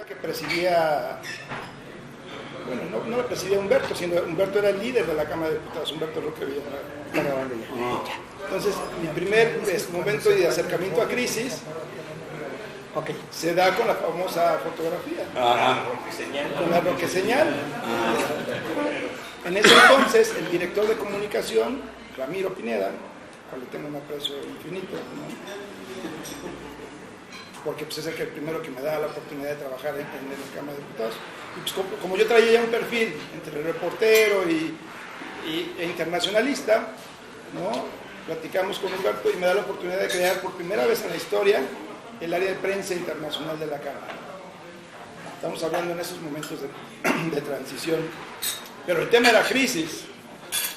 Que presidía, bueno, no la presidía Humberto, sino Humberto era el líder de la Cámara de Diputados, Humberto Roque Villarreal. Entonces, mi primer momento de acercamiento a crisis se da con la famosa fotografía, con la Roque Señal. En ese entonces, el director de comunicación, Ramiro Pineda, al que tengo un aprecio infinito, ¿no? Porque pues, es el primero que me da la oportunidad de trabajar en la Cámara de Diputados. Y pues, como yo traía ya un perfil entre reportero e internacionalista, ¿no? Platicamos con Humberto y me da la oportunidad de crear por primera vez en la historia el área de prensa internacional de la Cámara. Estamos hablando en esos momentos de transición. Pero el tema era crisis.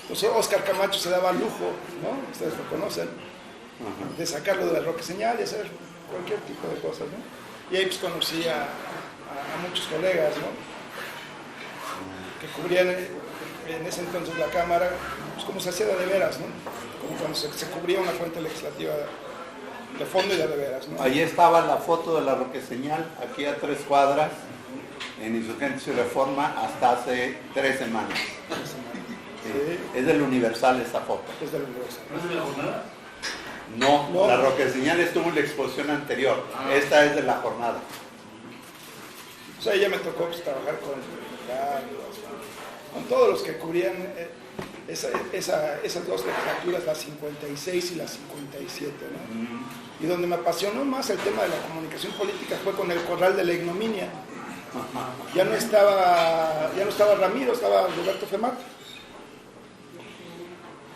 Entonces Óscar Camacho se daba lujo, ¿no? Ustedes lo conocen, de sacarlo de la Roque Señal y hacer cualquier tipo de cosas, ¿no? Y ahí pues conocí a muchos colegas, ¿no? Que cubrían en ese entonces la Cámara, pues como se hacía de veras, ¿no? Como cuando se cubría una fuente legislativa de fondo y de veras, ¿no? Ahí estaba la foto de la Roque Señal, aquí a 3 cuadras, en Insurgentes y Reforma, hasta hace 3 semanas. Sí. Es del Universal esta foto. Es del Universal. ¿No es de la jornada? No, la Roque Señal estuvo en la exposición anterior. Esta es de la jornada. O sea, ya me tocó pues, trabajar con todos los que cubrían esas dos legislaturas, la 56 y la 57, ¿no? Y donde me apasionó más el tema de la comunicación política fue con el Corral de la Ignominia. Ya no estaba Ramiro, estaba Roberto Femato.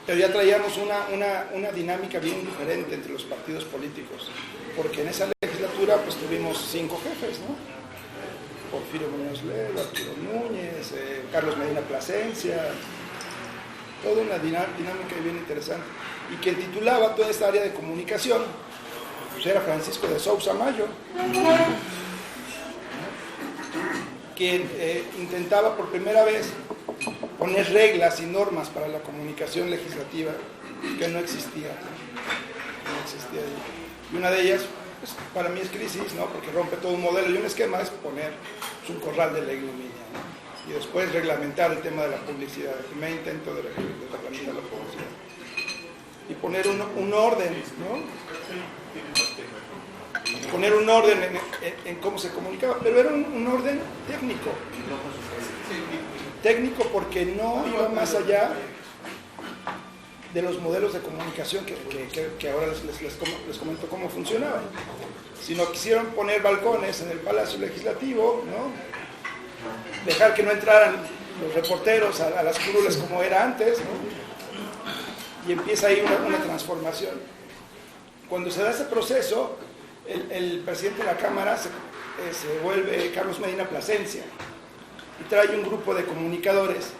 Pero ya traíamos una dinámica bien diferente entre los partidos políticos, porque en esa legislatura pues tuvimos 5 jefes, ¿no? Porfirio Muñoz Ledo, Arturo Núñez, Carlos Medina Plasencia, toda una dinámica bien interesante. Y quien titulaba toda esta área de comunicación pues era Francisco de Sousa Mayo, quien intentaba por primera vez poner reglas y normas para la comunicación legislativa que no existía. Y una de ellas, pues, para mí es crisis, ¿no? Porque rompe todo un modelo y un esquema, es poner un corral de la ignominia, ¿no? Y después reglamentar el tema de la publicidad, el primer intento de reglamentar la publicidad. Y poner un orden, ¿no? Poner un orden en cómo se comunicaba, pero era un orden técnico. Técnico porque no iba más allá de los modelos de comunicación que ahora les comento cómo funcionaban, sino quisieron poner balcones en el Palacio Legislativo, ¿no? Dejar que no entraran los reporteros a las curules como era antes, ¿no? Y empieza ahí una transformación. Cuando se da ese proceso, el presidente de la Cámara se vuelve Carlos Medina Plasencia y trae un grupo de comunicadores,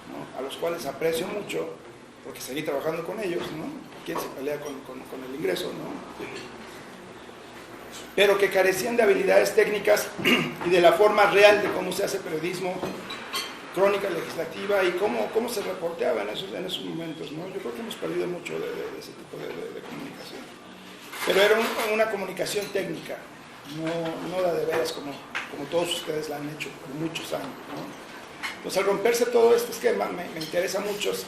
¿no? A los cuales aprecio mucho porque seguí trabajando con ellos, ¿no? ¿Quién se pelea con el ingreso, no? Pero que carecían de habilidades técnicas y de la forma real de cómo se hace periodismo, crónica legislativa y cómo se reporteaba en esos momentos, ¿no? Yo creo que hemos perdido mucho de ese tipo de comunicación. Pero era una comunicación técnica, no la de veras como todos ustedes la han hecho por muchos años, ¿no? Entonces, al romperse todo este esquema, me interesa mucho pues,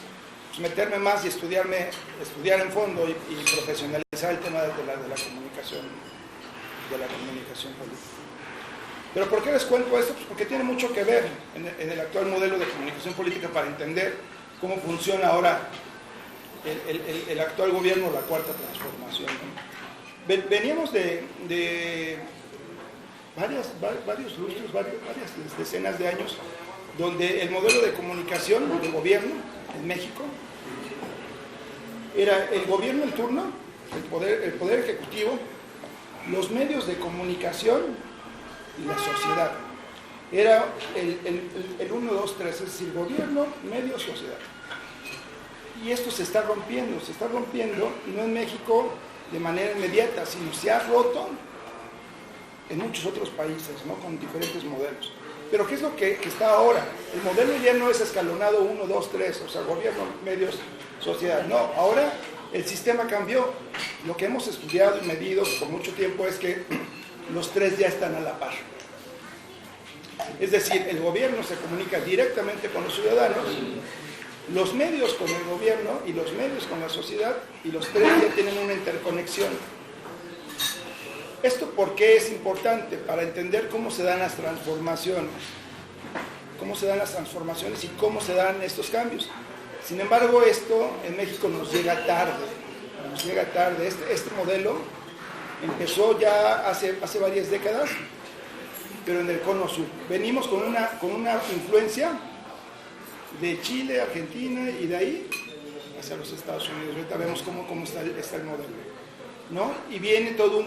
meterme más y estudiar en fondo y profesionalizar el tema de la comunicación política. Pero ¿por qué les cuento esto? Pues porque tiene mucho que ver en el actual modelo de comunicación política para entender cómo funciona ahora el actual gobierno, la cuarta transformación, ¿no? Veníamos de varios lustros, varias decenas de años, donde el modelo de comunicación del gobierno en México era el gobierno en turno, el poder ejecutivo, los medios de comunicación y la sociedad. Era el 1, 2, 3, es decir, gobierno, medio, sociedad. Y esto se está rompiendo no en México de manera inmediata, sino se ha roto en muchos otros países, ¿no? Con diferentes modelos. Pero ¿qué es lo que está ahora? El modelo ya no es escalonado 1, 2, 3, o sea, gobierno, medios, sociedad. No, ahora el sistema cambió. Lo que hemos estudiado y medido por mucho tiempo es que los tres ya están a la par. Es decir, el gobierno se comunica directamente con los ciudadanos, los medios con el gobierno y los medios con la sociedad, y los tres ya tienen una interconexión. ¿Esto por qué es importante? Para entender cómo se dan las transformaciones. Cómo se dan las transformaciones y cómo se dan estos cambios. Sin embargo, esto en México nos llega tarde. Nos llega tarde. Este modelo empezó ya hace varias décadas, pero en el cono sur. Venimos con una influencia de Chile, Argentina y de ahí hacia los Estados Unidos. Ahorita vemos cómo está el modelo, ¿no? Y viene todo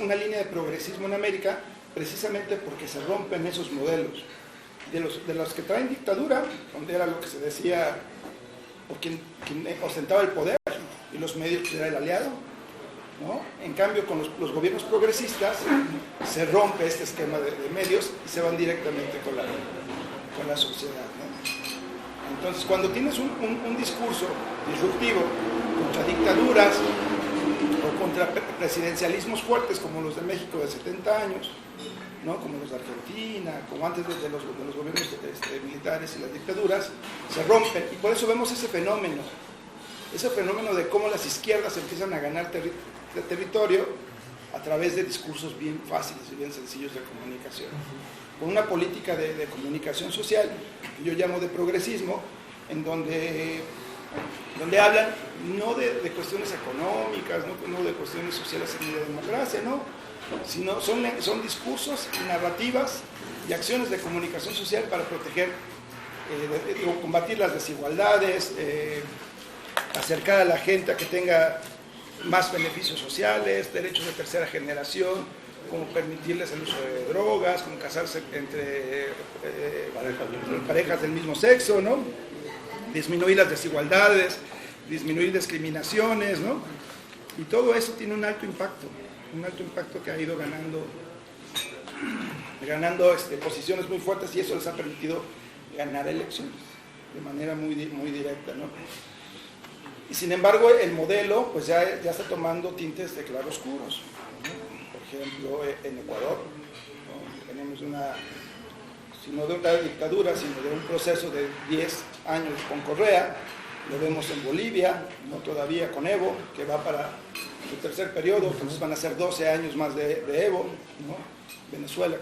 una línea de progresismo en América, precisamente porque se rompen esos modelos. De los que traen dictadura, donde era lo que se decía, por quien ostentaba el poder, y los medios era el aliado, ¿no? En cambio, con los gobiernos progresistas se rompe este esquema de medios y se van directamente con la sociedad, ¿no? Entonces, cuando tienes un discurso disruptivo contra dictaduras o contra presidencialismos fuertes como los de México de 70 años, ¿no? Como los de Argentina, como antes de los gobiernos militares y las dictaduras, se rompen. Y por eso vemos ese fenómeno de cómo las izquierdas empiezan a ganar territorio a través de discursos bien fáciles y bien sencillos de comunicación. Con una política de comunicación social, que yo llamo de progresismo, en donde hablan no de cuestiones económicas, no de cuestiones sociales ni de democracia, no, sino son discursos, narrativas y acciones de comunicación social para proteger o combatir las desigualdades, acercar a la gente a que tenga más beneficios sociales, derechos de tercera generación, como permitirles el uso de drogas, como casarse entre parejas del mismo sexo, ¿no? Disminuir las desigualdades, disminuir discriminaciones, ¿no? Y todo eso tiene un alto impacto que ha ido ganando posiciones muy fuertes, y eso les ha permitido ganar elecciones de manera muy directa, ¿no? Y sin embargo, el modelo pues ya está tomando tintes de claroscuros, ¿no? Por ejemplo, en Ecuador, ¿no? Tenemos no de una dictadura, sino de un proceso de 10 años con Correa. Lo vemos en Bolivia, no todavía con Evo, que va para su tercer periodo, entonces van a ser 12 años más de Evo, ¿no? Venezuela,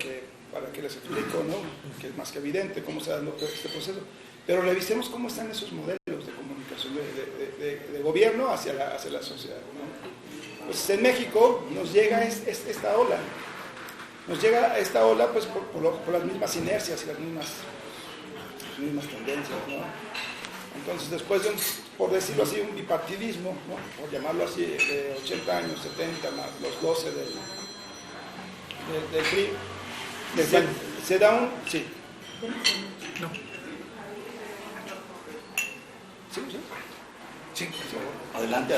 para que les explico, ¿no? Que es más que evidente cómo se da este proceso. Pero revisemos cómo están esos modelos de comunicación de gobierno hacia la sociedad, ¿no? Pues en México nos llega esta ola. Nos llega esta ola pues por las mismas inercias y las mismas tendencias, ¿no? Entonces, después de por decirlo así, un bipartidismo, ¿no? Por llamarlo así, de 80 años, 70 más los 12 del PRI, se da un... Sí. No. Sí. Adelante.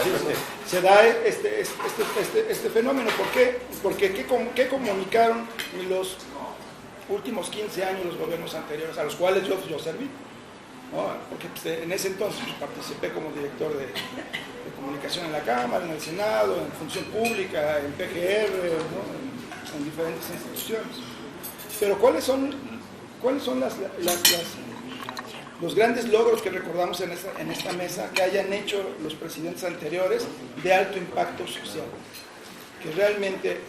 Se da este fenómeno. ¿Por qué? Porque ¿qué comunicaron en los últimos 15 años los gobiernos anteriores, a los cuales yo serví? ¿No? Porque pues, en ese entonces participé como director de comunicación en la Cámara, en el Senado, en Función Pública, en PGR, ¿no? en diferentes instituciones. Pero ¿cuáles son los grandes logros que recordamos en esta mesa que hayan hecho los presidentes anteriores de alto impacto social? Que realmente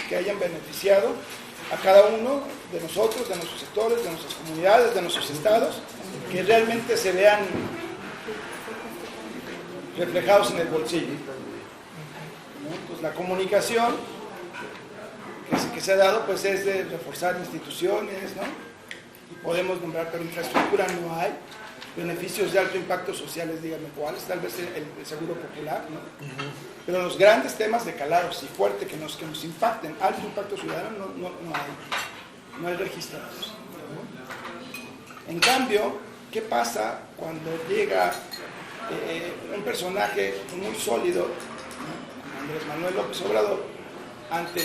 que hayan beneficiado a cada uno de nosotros, de nuestros sectores, de nuestras comunidades, de nuestros estados, que realmente se vean reflejados en el bolsillo, ¿no? Pues la comunicación que se ha dado pues es de reforzar instituciones, ¿no? Y podemos nombrar, pero infraestructura no hay. Beneficios de alto impacto sociales, díganme cuáles, tal vez el seguro popular, ¿no? Pero los grandes temas de calado, si fuerte, que nos impacten, alto impacto ciudadano, no hay registrados, ¿no? En cambio, ¿qué pasa cuando llega un personaje muy sólido, ¿no? Andrés Manuel López Obrador, ante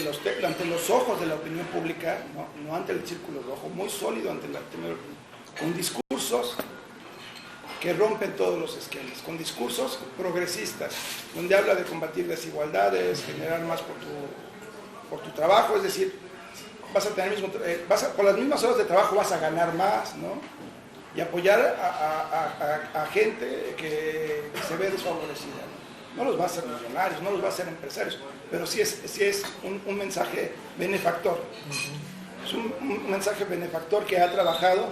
los ojos de la opinión pública, no ante el círculo rojo, muy sólido con discursos que rompen todos los esquemas, con discursos progresistas, donde habla de combatir desigualdades, generar más por tu trabajo, es decir, vas a tener por las mismas horas de trabajo vas a ganar más, ¿no? Y apoyar a gente que se ve desfavorecida, ¿no? No los va a hacer millonarios, no los va a hacer empresarios, pero sí es un mensaje benefactor. Es un mensaje benefactor que ha trabajado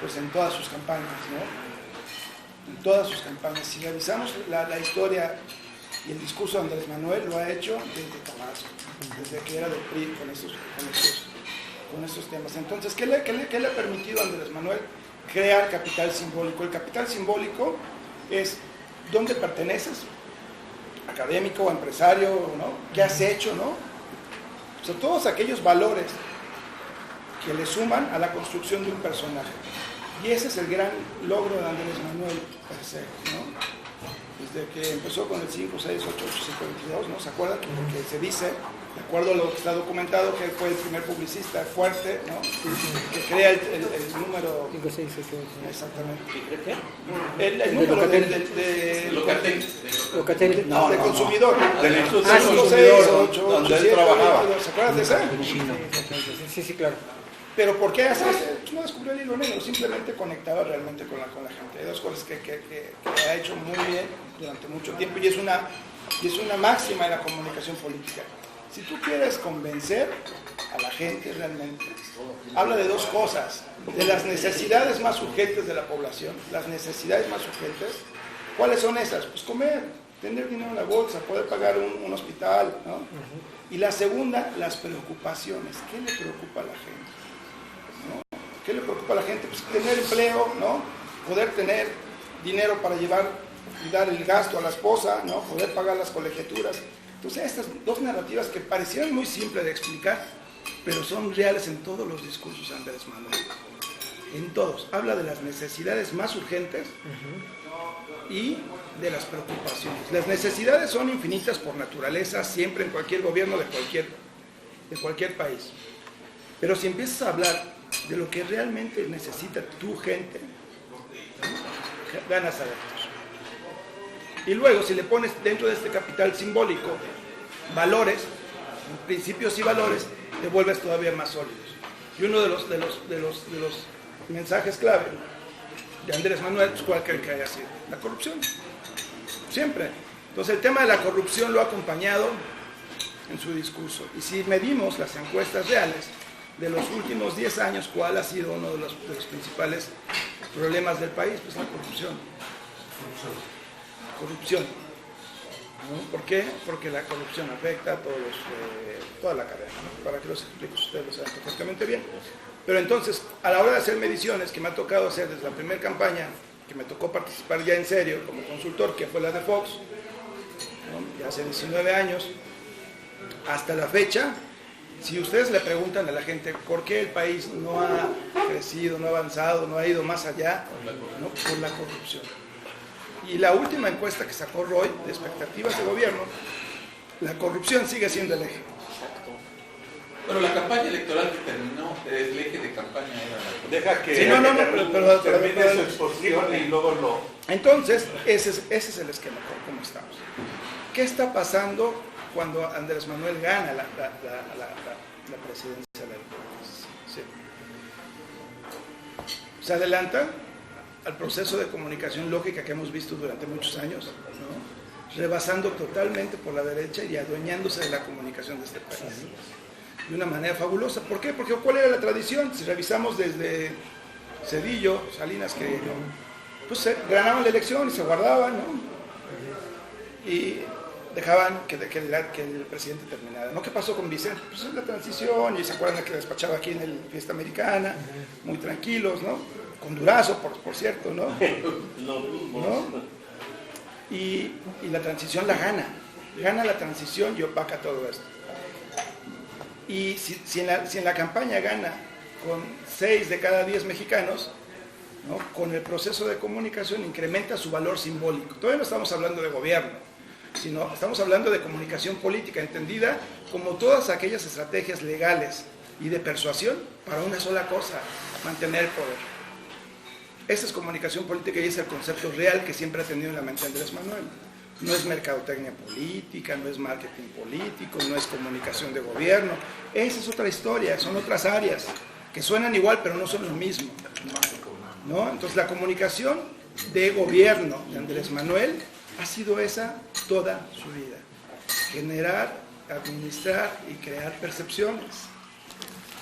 pues en todas sus campañas, ¿no? En todas sus campañas. Si revisamos la historia y el discurso de Andrés Manuel, lo ha hecho desde Tabasco, desde que era del PRI con estos temas. Entonces, ¿qué le ha permitido a Andrés Manuel crear capital simbólico? El capital simbólico es dónde perteneces, académico, empresario, ¿no? ¿Qué has hecho, no? O sea, todos aquellos valores que le suman a la construcción de un personaje. Y ese es el gran logro de Andrés Manuel per se, ¿no? Desde que empezó con el 5, 6, 8, 8, 5, 22, ¿no? ¿Se acuerdan? Porque se dice, de acuerdo a lo que está documentado, que él fue el primer publicista fuerte, ¿no? Que crea el número... 5, 6, 8, 8. Exactamente. El número de Locatel. No, de consumidor. Del Instituto Ah, del sí, Consumidor, 8, donde él 7, trabajaba. ¿se acuerdan de ese? Sí, claro. Pero ¿por qué hace eso? Pues no descubrió el hilo negro, simplemente conectaba realmente con la gente. Hay dos cosas que ha hecho muy bien durante mucho tiempo y es una máxima en la comunicación política. Si tú quieres convencer a la gente realmente, habla de dos cosas, de las necesidades más urgentes de la población, las necesidades más urgentes. ¿Cuáles son esas? Pues comer, tener dinero en la bolsa, poder pagar un hospital, ¿no? Y la segunda, las preocupaciones. ¿Qué le preocupa a la gente? ¿No? ¿Qué le preocupa a la gente? Pues tener empleo, ¿no? Poder tener dinero para llevar y dar el gasto a la esposa, ¿no? Poder pagar las colegiaturas. Entonces, estas dos narrativas que parecieran muy simples de explicar, pero son reales en todos los discursos de Andrés Manuel. En todos. Habla de las necesidades más urgentes y de las preocupaciones. Las necesidades son infinitas por naturaleza, siempre en cualquier gobierno de cualquier país. Pero si empiezas a hablar de lo que realmente necesita tu gente, ganas adeptos. Y luego, si le pones dentro de este capital simbólico valores, principios y valores, te vuelves todavía más sólidos. Y uno de los mensajes clave de Andrés Manuel, ¿cuál creen que haya sido? La corrupción. Siempre. Entonces, el tema de la corrupción lo ha acompañado en su discurso. Y si medimos las encuestas reales de los últimos 10 años, ¿cuál ha sido uno de los principales problemas del país? Pues la corrupción. Corrupción. ¿No? ¿Por qué? Porque la corrupción afecta a toda la cadena, ¿no? Para que los explique, ustedes lo saben perfectamente bien. Pero entonces, a la hora de hacer mediciones, que me ha tocado hacer desde la primera campaña, que me tocó participar ya en serio como consultor, que fue la de Fox, ¿no? Ya hace 19 años, hasta la fecha, si ustedes le preguntan a la gente por qué el país no ha crecido, no ha avanzado, no ha ido más allá, ¿no? Por la corrupción. Y la última encuesta que sacó Roy de expectativas de gobierno, la corrupción sigue siendo el eje. Bueno, la campaña electoral que terminó, el eje de campaña era la... Deja que Sí, pero termine su exposición y luego lo... Entonces, ese es el esquema, ¿cómo estamos? ¿Qué está pasando cuando Andrés Manuel gana la presidencia del país? Sí. Se adelanta al proceso de comunicación lógica que hemos visto durante muchos años, ¿no? Rebasando totalmente por la derecha y adueñándose de la comunicación de este país de una manera fabulosa. ¿Por qué? Porque ¿cuál era la tradición? Si revisamos desde Zedillo, Salinas, que ¿no? Pues ganaban la elección y se guardaban, ¿no? Y dejaban que el presidente terminara, ¿no? ¿Qué pasó con Vicente? Pues es la transición, y se acuerdan que despachaba aquí en el Fiesta Americana, muy tranquilos, ¿no? Con Durazo, por cierto, ¿no? ¿No? Y la transición la gana la transición y opaca todo esto. Y si en la campaña gana con 6 de cada 10 mexicanos, ¿no? Con el proceso de comunicación incrementa su valor simbólico. Todavía no estamos hablando de gobierno, sino estamos hablando de comunicación política, entendida como todas aquellas estrategias legales y de persuasión para una sola cosa, mantener el poder. Esa es comunicación política y es el concepto real que siempre ha tenido en la mente Andrés Manuel. no es mercadotecnia política, no es marketing político, no es comunicación de gobierno. Esa es otra historia, son otras áreas que suenan igual pero no son lo mismo, ¿no? Entonces la comunicación de gobierno de Andrés Manuel ha sido esa toda su vida: generar, administrar y crear percepciones.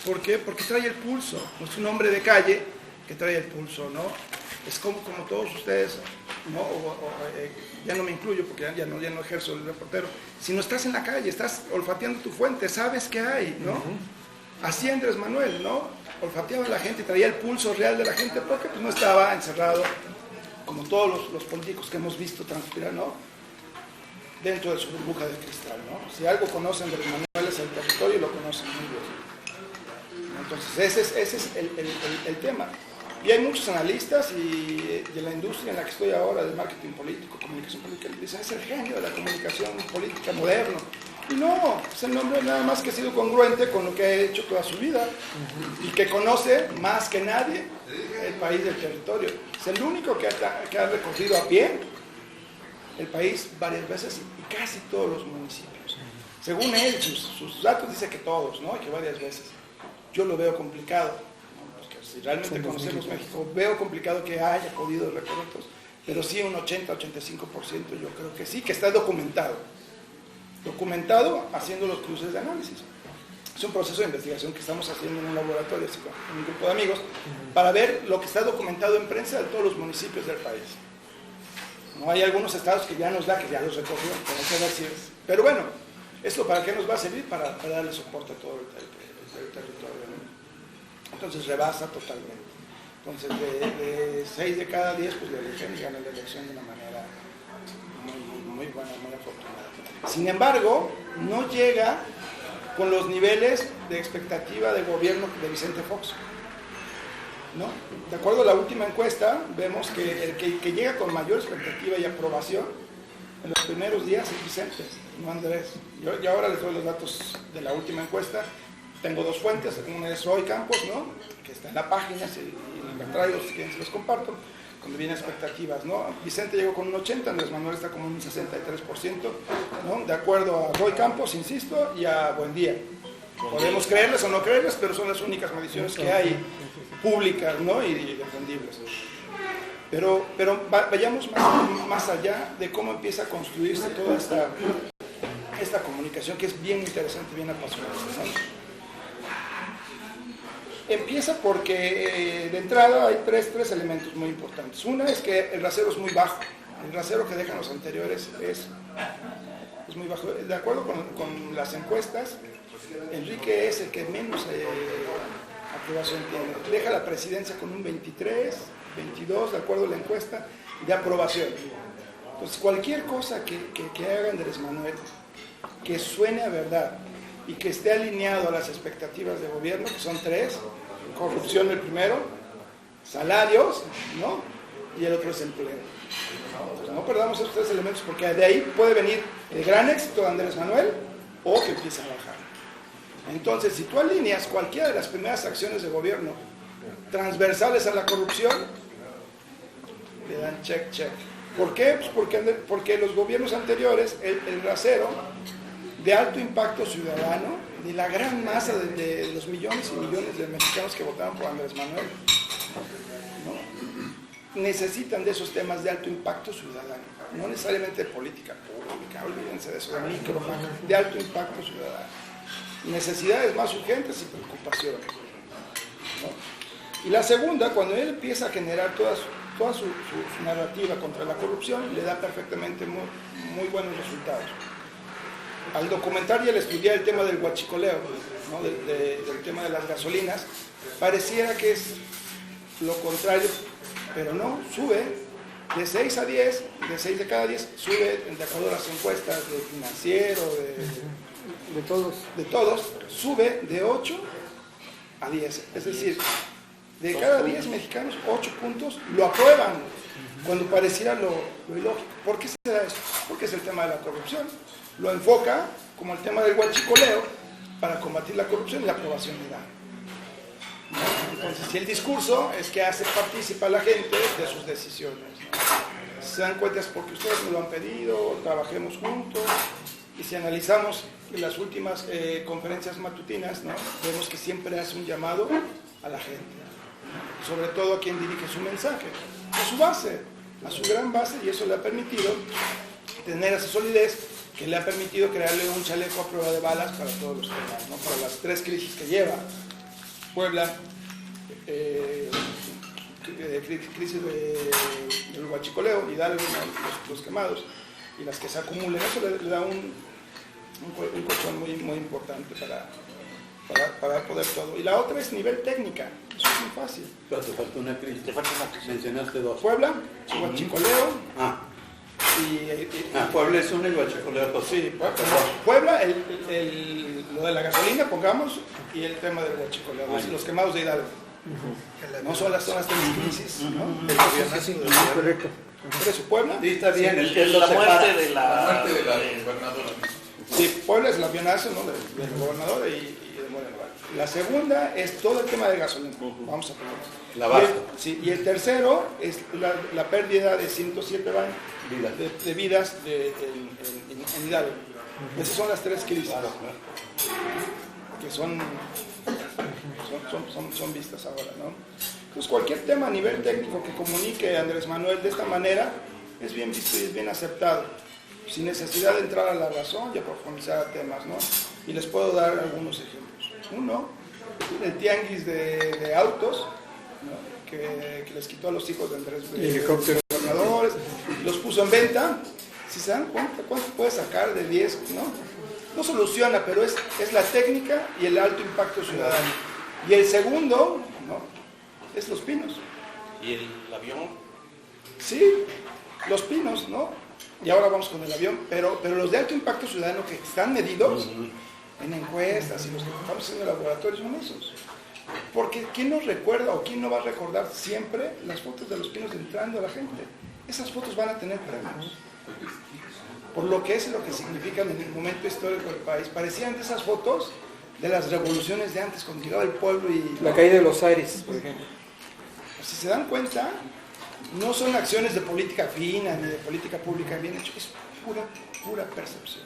¿Por qué? Porque trae el pulso, no es un hombre de calle que trae el pulso, ¿no? Es como todos ustedes, ¿no? Ya no me incluyo porque ya no ejerzo el reportero, si no estás en la calle, estás olfateando tu fuente, sabes qué hay, ¿no? Así Andrés Manuel, ¿no? Olfateaba a la gente, traía el pulso real de la gente porque pues, no estaba encerrado como todos los políticos que hemos visto transpirar, ¿no? Dentro de su burbuja de cristal, ¿no? Si algo conocen de Andrés Manuel es el territorio y lo conocen muy bien. Entonces ese es el tema. Y hay muchos analistas y de la industria en la que estoy ahora, del marketing político, comunicación política, que dicen es el genio de la comunicación política moderno. Y no, es el nombre nada más que ha sido congruente con lo que ha hecho toda su vida y que conoce más que nadie el país del territorio. Es el único que ha recorrido a pie el país varias veces y casi todos los municipios. Según él, sus datos dice que todos, ¿no? Y que varias veces. Yo lo veo complicado, ¿no? Porque si realmente conocemos México, veo complicado que haya podido recorrer todos, pero sí un 80-85% yo creo que sí, que está documentado haciendo los cruces de análisis. Es un proceso de investigación que estamos haciendo en un laboratorio, así con un grupo de amigos, para ver lo que está documentado en prensa de todos los municipios del país. No hay algunos estados que ya nos da, que ya los recogió, pero bueno, ¿esto para qué nos va a servir? Para darle soporte a todo el territorio, ¿no? Entonces rebasa totalmente. Entonces de 6 de cada 10 pues le eligen y gana la elección de una manera muy buena, muy afortunada. Sin embargo, no llega con los niveles de expectativa de gobierno de Vicente Fox, ¿no? De acuerdo a la última encuesta, vemos que el que llega con mayor expectativa y aprobación en los primeros días es Vicente, no Andrés. Yo ahora les doy los datos de la última encuesta. Tengo dos fuentes, una es Roy Campos, ¿no? Que está en la página, y me traigo, si quieren se los comparto, cuando vienen expectativas, ¿no? Vicente llegó con un 80%, Andrés Manuel está como un 63%, ¿no? De acuerdo a Roy Campos, insisto, y a Buendía. Podemos creerles o no creerles, pero son las únicas mediciones que hay públicas, ¿no? Y defendibles. Pero vayamos más allá de cómo empieza a construirse toda esta comunicación, que es bien interesante, bien apasionante, ¿no? Empieza porque de entrada hay tres elementos muy importantes. Una es que el rasero es muy bajo. El rasero que dejan los anteriores es muy bajo. De acuerdo con las encuestas, Enrique es el que menos aprobación tiene. Deja la presidencia con un 23, 22, de acuerdo a la encuesta, de aprobación. Entonces cualquier cosa que haga Andrés Manuel, que suene a verdad y que esté alineado a las expectativas de gobierno, que son tres: corrupción el primero, salarios, ¿no? Y el otro es empleo. Entonces, no perdamos esos tres elementos, porque de ahí puede venir el gran éxito de Andrés Manuel o que empiece a bajar. Entonces, si tú alineas cualquiera de las primeras acciones de gobierno transversales a la corrupción, le dan check. ¿Por qué? Pues porque los gobiernos anteriores, el rasero de alto impacto ciudadano, de la gran masa de los millones y millones de mexicanos que votaron por Andrés Manuel, ¿no? Necesitan de esos temas de alto impacto ciudadano, no necesariamente de política pública, olvídense de eso, de alto impacto ciudadano. Necesidades más urgentes y preocupaciones, ¿no? Y la segunda, cuando él empieza a generar toda su narrativa contra la corrupción, le da perfectamente muy buenos resultados. Al documentar y al estudiar el tema del huachicoleo, ¿no? del tema de las gasolinas, pareciera que es lo contrario, pero no, sube de 6 a 10, de 6 de cada 10, sube, de acuerdo a las encuestas de Financiero, de todos, sube de 8 a 10, es decir, de cada 10 mexicanos, 8 puntos lo aprueban, cuando pareciera lo ilógico. ¿Por qué se da esto? Porque es el tema de la corrupción. Lo enfoca como el tema del huachicoleo para combatir la corrupción y la aprobación le da, ¿no? Entonces, si el discurso es que hace partícipe a la gente de sus decisiones, ¿no? Si se dan cuenta es porque ustedes me lo han pedido, trabajemos juntos. Y si analizamos las últimas conferencias matutinas, ¿no? Vemos que siempre hace un llamado a la gente, sobre todo a quien dirige su mensaje, a su base, a su gran base, y eso le ha permitido tener esa solidez que le ha permitido crearle un chaleco a prueba de balas para todos los temas, ¿no? Para las 3 crisis que lleva Puebla, crisis del huachicoleo, Hidalgo, ¿no? los quemados, y las que se acumulen. Eso le da un colchón muy, muy importante para poder todo. Y la otra es nivel técnica. Eso es muy fácil. Pero te falta una crisis. Mencionaste 2. Puebla, huachicoleo. Puebla es una y huachicoleo es otra. Sí, Puebla, lo de la gasolina, pongamos, y el tema del huachicoleo, los quemados de Hidalgo. No son las zonas de crisis, ¿no? Correcto. Por eso, Puebla. Sí, está bien. Sí, la muerte de La muerte de la de- gobernadora. Sí, Puebla es el avionazo, ¿no? del gobernador y de Moreno. La segunda es todo el tema de gasolina. Vamos a poner. La basta. Y el tercero es la pérdida de 107 de vidas en Hidalgo. Esas son las 3 crisis que son vistas ahora, ¿no? Entonces cualquier tema a nivel técnico que comunique Andrés Manuel de esta manera es bien visto y es bien aceptado, sin necesidad de entrar a la razón y a profundizar a temas, ¿no? Y les puedo dar algunos ejemplos. Uno, el tianguis de autos, ¿no? que les quitó a los hijos de Andrés de gobernadores, los puso en venta. Si se dan cuenta, ¿cuánto puede sacar de 10? No soluciona, pero es la técnica y el alto impacto ciudadano. Y el segundo, ¿no? Es Los Pinos. ¿Y el avión? Sí, Los Pinos, ¿no? Y ahora vamos con el avión, pero los de alto impacto ciudadano que están medidos en encuestas y los que estamos haciendo en el laboratorio son esos. Porque ¿quién nos recuerda o quién no va a recordar siempre las fotos de Los Pinos entrando a la gente? Esas fotos van a tener premios. Por lo que es y lo que significan en el momento histórico del país. Parecían de esas fotos de las revoluciones de antes, cuando llegaba el pueblo y... La caída de los Aires, por ejemplo. Si se dan cuenta, no son acciones de política fina ni de política pública bien hecho, es pura percepción.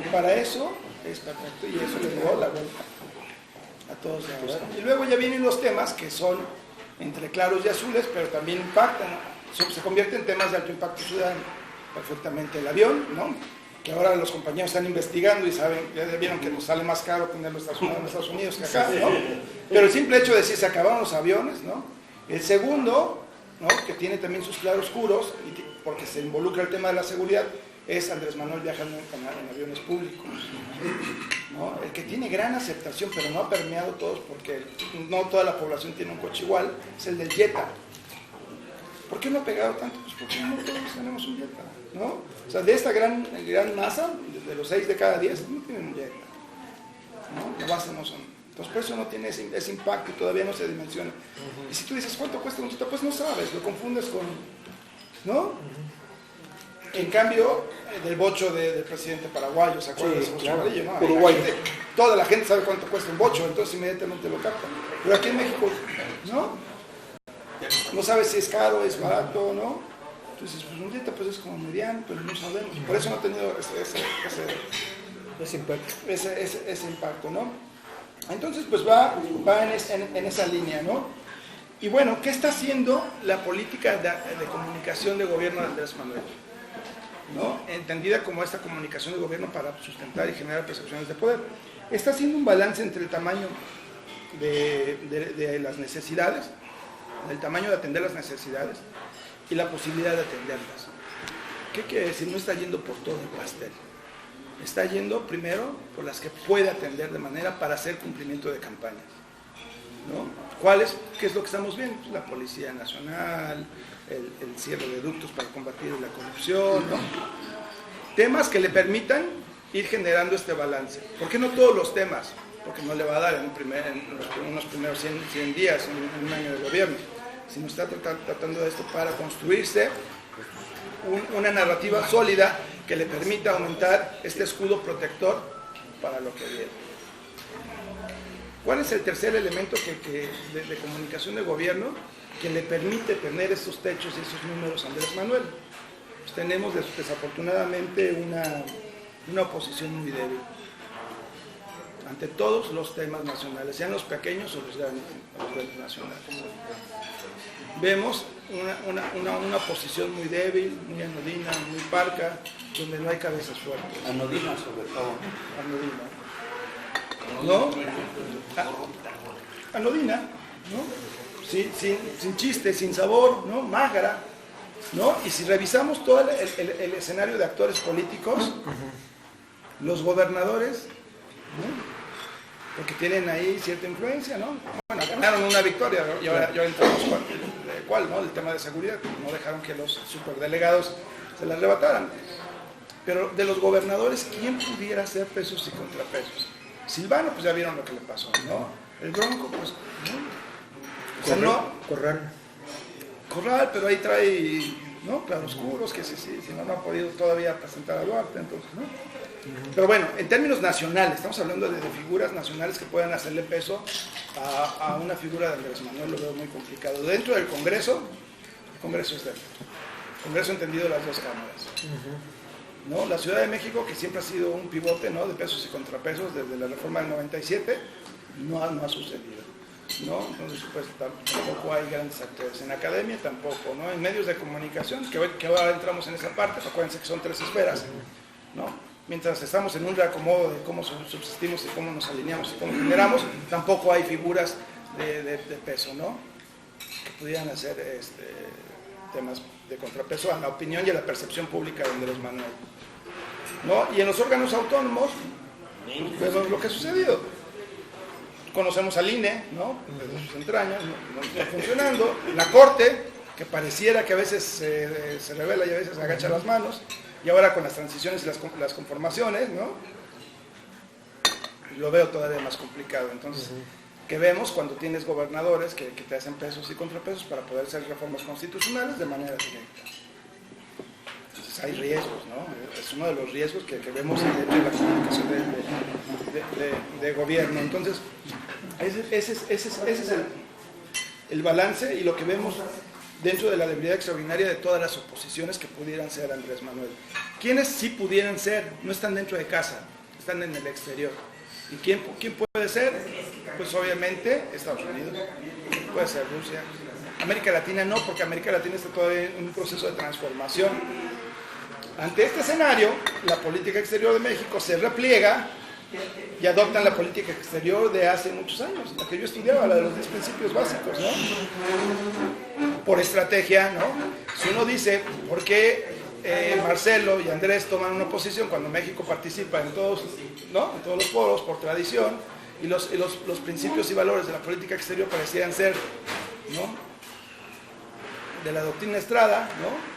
Y para eso es perfecto y eso le dio la vuelta a todos lados. Y luego ya vienen los temas que son entre claros y azules, pero también impactan, ¿no? Se convierten en temas de alto impacto ciudadano. Perfectamente el avión, ¿no? Que ahora los compañeros están investigando y saben, ya vieron que nos sale más caro tenerlo en Estados Unidos que acá, ¿no? Pero el simple hecho de decir se acabaron los aviones, ¿no? El segundo, ¿no? Que tiene también sus claroscuros, porque se involucra el tema de la seguridad, es Andrés Manuel viajando en aviones públicos, ¿no? El que tiene gran aceptación, pero no ha permeado todos, porque no toda la población tiene un coche igual, es el del Jetta. ¿Por qué no ha pegado tanto? Pues porque no todos tenemos un Jetta, ¿no? O sea, de esta gran masa, de los 6 de cada 10, no tienen un Jetta, ¿no? La base no son. Entonces, por eso no tiene ese impacto y todavía no se dimensiona. Y si tú dices, ¿cuánto cuesta un Jetta? Pues no sabes, lo confundes con, ¿no? En cambio, del bocho del presidente paraguayo, ¿se acuerdan de ese bocho claro. amarillo? ¿No? Uruguayo. Toda la gente sabe cuánto cuesta un bocho, entonces inmediatamente lo captan. Pero aquí en México, ¿no? No sabes si es caro, es barato, ¿no? Entonces, pues un Jetta pues es como mediano, pero no sabemos. Por eso no ha tenido ese impacto, ¿no? Entonces, pues va en esa línea, ¿no? Y bueno, ¿qué está haciendo la política de comunicación de gobierno de Andrés Manuel? ¿No? Entendida como esta comunicación de gobierno para sustentar y generar percepciones de poder. Está haciendo un balance entre el tamaño de las necesidades, el tamaño de atender las necesidades y la posibilidad de atenderlas. ¿Qué quiere decir? No está yendo por todo el pastel. Está yendo primero por las que puede atender de manera para hacer cumplimiento de campañas, ¿no? ¿Qué es lo que estamos viendo? Pues la Policía Nacional, el cierre de ductos para combatir la corrupción, ¿no? Temas que le permitan ir generando este balance. ¿Por qué no todos los temas? Porque no le va a dar en unos primeros 100 días, en un año de gobierno, sino está tratando de esto para construirse una narrativa sólida que le permita aumentar este escudo protector para lo que viene. ¿Cuál es el tercer elemento de comunicación de gobierno que le permite tener esos techos y esos números a Andrés Manuel? Pues tenemos desafortunadamente una oposición muy débil ante todos los temas nacionales, sean los pequeños o los grandes nacionales. Vemos una oposición muy débil, muy anodina, muy parca, donde no hay cabezas fuertes. Anodina sobre todo. Anodina. ¿No? Anodina, ¿no? Sin chiste, sin sabor, ¿no? Magra, ¿no? Y si revisamos todo el escenario de actores políticos, los gobernadores, ¿no? Porque tienen ahí cierta influencia, ¿no? Bueno, ganaron una victoria, y ahora entramos ¿cuál? ¿No? El tema de seguridad, no dejaron que los superdelegados se la arrebataran. Pero de los gobernadores, ¿quién pudiera hacer pesos y contrapesos? Silvano, pues ya vieron lo que le pasó, ¿no? El Bronco, pues, ¿no? O sea, Corral, pero ahí trae, ¿no? Claroscuros, que sí, si no han podido todavía presentar a Duarte, entonces, ¿no? Pero bueno, en términos nacionales, estamos hablando de figuras nacionales que puedan hacerle peso a una figura de Andrés Manuel, lo veo muy complicado. Dentro del Congreso, el Congreso es dentro. El Congreso entendido las dos cámaras. ¿No? La Ciudad de México, que siempre ha sido un pivote, ¿no? De pesos y contrapesos desde la reforma del 97, no ha sucedido, ¿no? Entonces, pues tampoco hay grandes actores. En academia tampoco, ¿no? En medios de comunicación, que ahora entramos en esa parte, acuérdense que son 3 esferas, ¿no? Mientras estamos en un reacomodo de cómo subsistimos y cómo nos alineamos y cómo generamos, tampoco hay figuras de peso, ¿no? Que pudieran hacer temas de contrapeso a la opinión y a la percepción pública de Andrés Manuel, ¿no? Y en los órganos autónomos vemos lo que ha sucedido. Conocemos al INE, ¿no? Desde sus entrañas, no está funcionando. La Corte, que pareciera que a veces se revela y a veces agacha las manos, y ahora con las transiciones y las conformaciones, ¿no? Lo veo todavía más complicado. Entonces, ¿qué vemos cuando tienes gobernadores que te hacen pesos y contrapesos para poder hacer reformas constitucionales de manera directa? Entonces hay riesgos, ¿no? Es uno de los riesgos que vemos dentro de la comunicación de gobierno. Entonces, ese es el balance y lo que vemos dentro de la debilidad extraordinaria de todas las oposiciones que pudieran ser Andrés Manuel. ¿Quiénes sí pudieran ser? No están dentro de casa, están en el exterior. ¿Y quién puede ser? Pues obviamente Estados Unidos, puede ser Rusia. América Latina no, porque América Latina está todavía en un proceso de transformación. Ante este escenario, la política exterior de México se repliega y adoptan la política exterior de hace muchos años, la que yo estudiaba, la de los 10 principios básicos, ¿no? Por estrategia, ¿no? Si uno dice, ¿por qué Marcelo y Andrés toman una posición cuando México participa en todos, ¿no? En todos los foros, por tradición, y los principios y valores de la política exterior parecían ser, ¿no? De la doctrina Estrada, ¿no?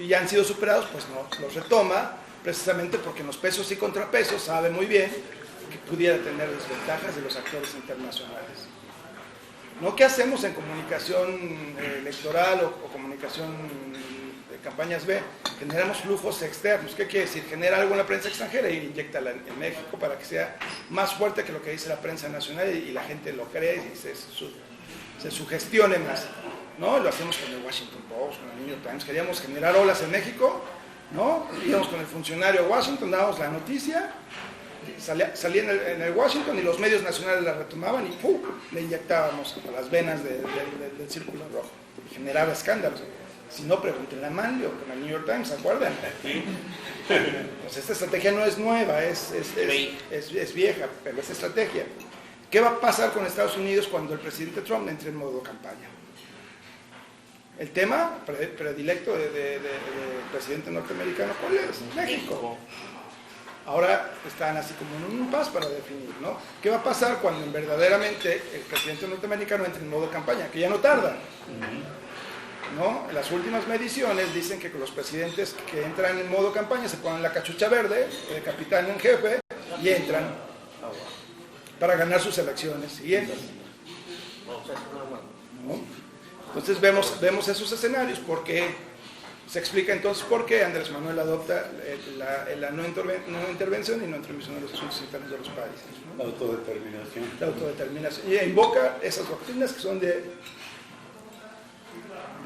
Y ya han sido superados, pues no, los retoma, precisamente porque en los pesos y contrapesos sabe muy bien que pudiera tener desventajas de los actores internacionales. ¿No? ¿Qué hacemos en comunicación electoral o comunicación de campañas B? Generamos flujos externos. ¿Qué quiere decir? Genera algo en la prensa extranjera y inyecta en México para que sea más fuerte que lo que dice la prensa nacional y la gente lo cree y se sugestione más, ¿no? Lo hacemos con el Washington Post, con el New York Times. Queríamos generar olas en México, ¿no? Íbamos con el funcionario a Washington, dábamos la noticia, salía en el Washington y los medios nacionales la retomaban y ¡pum!, le inyectábamos a las venas del círculo rojo y generaba escándalos. Si no, pregúntenle a Manlio con el New York Times, ¿se acuerdan? Pues esta estrategia no es nueva, es vieja, pero es estrategia. ¿Qué va a pasar con Estados Unidos cuando el presidente Trump entre en modo campaña? El tema predilecto del presidente norteamericano, ¿cuál es? México. Ahora están así como en un impasse para definir, ¿no? ¿Qué va a pasar cuando verdaderamente el presidente norteamericano entre en modo campaña? Que ya no tarda, ¿no? Las últimas mediciones dicen que los presidentes que entran en modo campaña se ponen la cachucha verde, el capitán en jefe, y entran para ganar sus elecciones siguientes, ¿no? Entonces vemos esos escenarios porque Se explica entonces por qué Andrés Manuel adopta la no intervención y no intromisión en los asuntos internos de los países, ¿no? La autodeterminación. La autodeterminación. Y invoca esas doctrinas que son de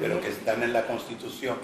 lo que están en la Constitución.